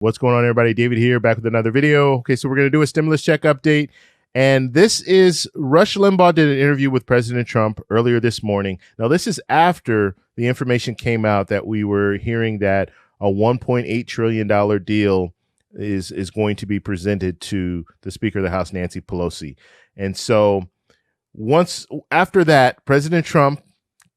What's going on, everybody? David here, back with another video. Okay, so we're going to do a stimulus check update. And this is Rush Limbaugh did an interview with President Trump earlier this morning. Now, this is after the information came out that we were hearing that a $1.8 trillion deal is going to be presented to the Speaker of the House, Nancy Pelosi. And so after that, President Trump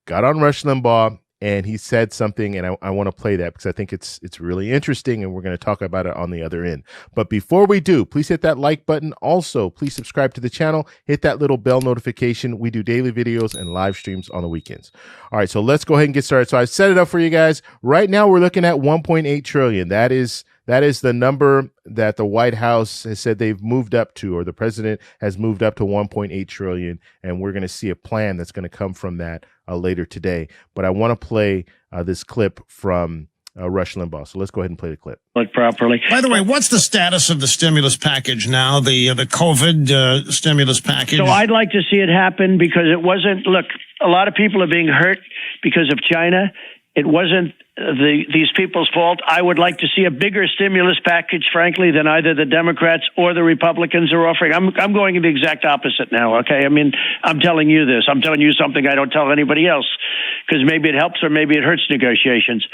got on Rush Limbaugh and he said something, and I want to play that because I think it's really interesting, and we're going to talk about it on the other end. But before we do, please hit that like button. Also, please subscribe to the channel. Hit that little bell notification. We do daily videos and live streams on the weekends. All right, so let's go ahead and get started. So I set it up for you guys. Right now, we're looking at $1.8 trillion. That is the number that the White House has said they've moved up to, or the president has moved up to $1.8 trillion. And we're going to see a plan that's going to come from that later today. But I want to play this clip from Rush Limbaugh. So let's go ahead and play the clip. Properly. By the way, what's the status of the stimulus package now, the COVID stimulus package? So I'd like to see it happen because it wasn't, look, a lot of people are being hurt because of China. It wasn't these people's fault. I would like to see a bigger stimulus package, frankly, than either the Democrats or the Republicans are offering. I'm going in the exact opposite now, okay? I mean, I'm telling you this. I'm telling you something I don't tell anybody else because maybe it helps or maybe it hurts negotiations.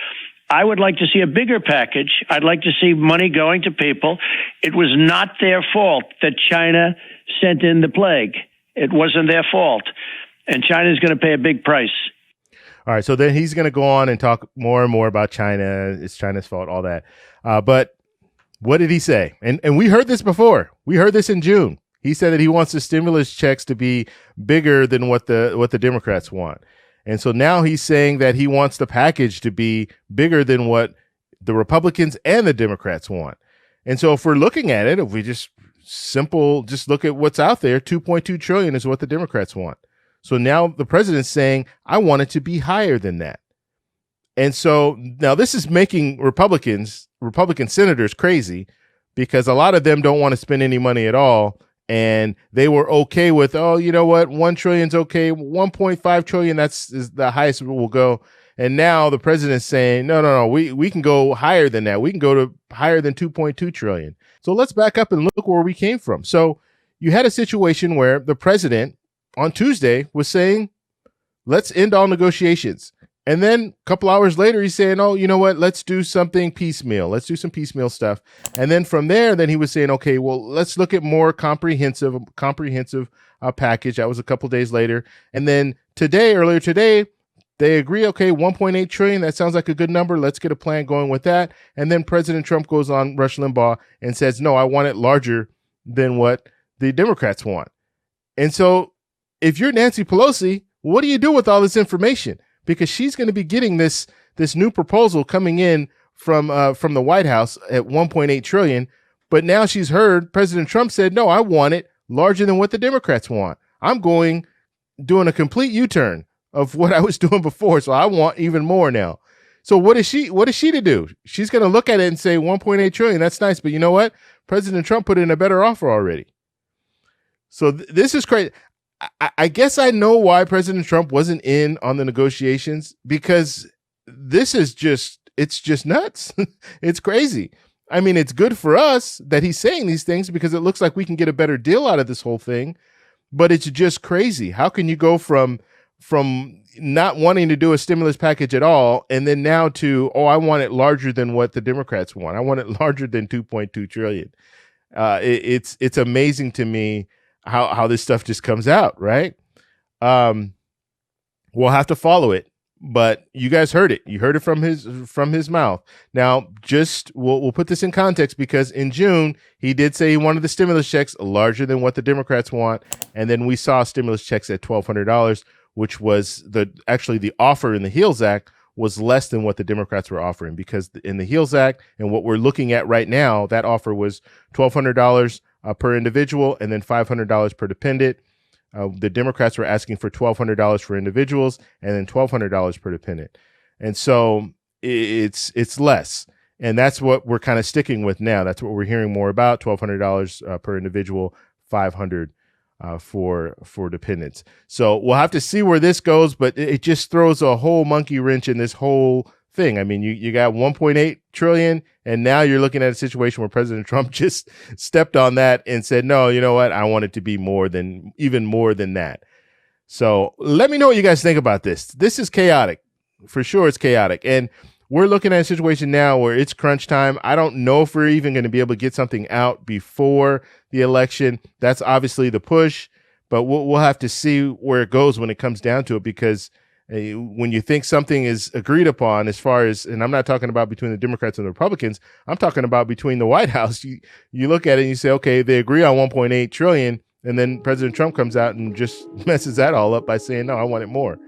I would like to see a bigger package. I'd like to see money going to people. It was not their fault that China sent in the plague. It wasn't their fault. And China's going to pay a big price. All right, so then he's going to go on and talk more and more about China. It's China's fault, all that. But what did he say? And we heard this before. We heard this in June. He said that he wants the stimulus checks to be bigger than what the Democrats want. And so now he's saying that he wants the package to be bigger than what the Republicans and the Democrats want. And so if we're looking at it, if we just look at what's out there, $2.2 trillion is what the Democrats want. So now the president's saying, I want it to be higher than that. And so now this is making Republican senators crazy because a lot of them don't want to spend any money at all. And they were okay with, oh, you know what, 1 trillion's okay. 1.5 trillion, is the highest we'll go. And now the president's saying, no, we can go higher than that. We can go to higher than 2.2 trillion. So let's back up and look where we came from. So you had a situation where the president on Tuesday was saying, let's end all negotiations. And then a couple hours later, he's saying, oh, you know what? Let's do something piecemeal. Let's do some piecemeal stuff. And then from there, then he was saying, okay, well, let's look at more comprehensive package. That was a couple days later. And then earlier today, they agree, okay, 1.8 trillion. That sounds like a good number. Let's get a plan going with that. And then President Trump goes on Rush Limbaugh and says, no, I want it larger than what the Democrats want. And so if you're Nancy Pelosi, what do you do with all this information? Because she's going to be getting this new proposal coming in from the White House at 1.8 trillion. But now she's heard President Trump said, no, I want it larger than what the Democrats want. I'm doing a complete U-turn of what I was doing before. So I want even more now. So what is she to do? She's going to look at it and say 1.8 trillion. That's nice. But you know what? President Trump put in a better offer already. So this is crazy. I guess I know why President Trump wasn't in on the negotiations, because it's just nuts. It's crazy. I mean, it's good for us that he's saying these things because it looks like we can get a better deal out of this whole thing, but it's just crazy. How can you go from not wanting to do a stimulus package at all and then now to, oh, I want it larger than what the Democrats want. I want it larger than 2.2 trillion. It's amazing to me how this stuff just comes out, right? We'll have to follow it, but you guys heard it. You heard it from his mouth. Now, we'll put this in context because in June, he did say he wanted the stimulus checks larger than what the Democrats want. And then we saw stimulus checks at $1,200, which was actually the offer in the HEALS Act was less than what the Democrats were offering, because in the HEALS Act and what we're looking at right now, that offer was $1,200 per individual and then $500 per dependent. The Democrats were asking for $1,200 for individuals and then $1,200 per dependent. And so it's less. And that's what we're kind of sticking with now. That's what we're hearing more about, $1,200 per individual, $500 for dependents. So we'll have to see where this goes, but it just throws a whole monkey wrench in this whole thing. I mean, you got 1.8 trillion, and now you're looking at a situation where President Trump just stepped on that and said, no, you know what? I want it to be even more than that. So let me know what you guys think about this. This is chaotic. For sure, it's chaotic. And we're looking at a situation now where it's crunch time. I don't know if we're even going to be able to get something out before the election. That's obviously the push, but we'll have to see where it goes when it comes down to it, because when you think something is agreed upon, as far as, and I'm not talking about between the Democrats and the Republicans, I'm talking about between the White House. You look at it and you say, okay, they agree on 1.8 trillion. And then President Trump comes out and just messes that all up by saying, no, I want it more.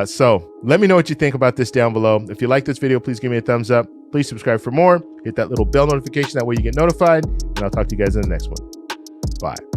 So let me know what you think about this down below. If you like this video, please give me a thumbs up. Please subscribe for more. Hit that little bell notification. That way you get notified. And I'll talk to you guys in the next one. Bye.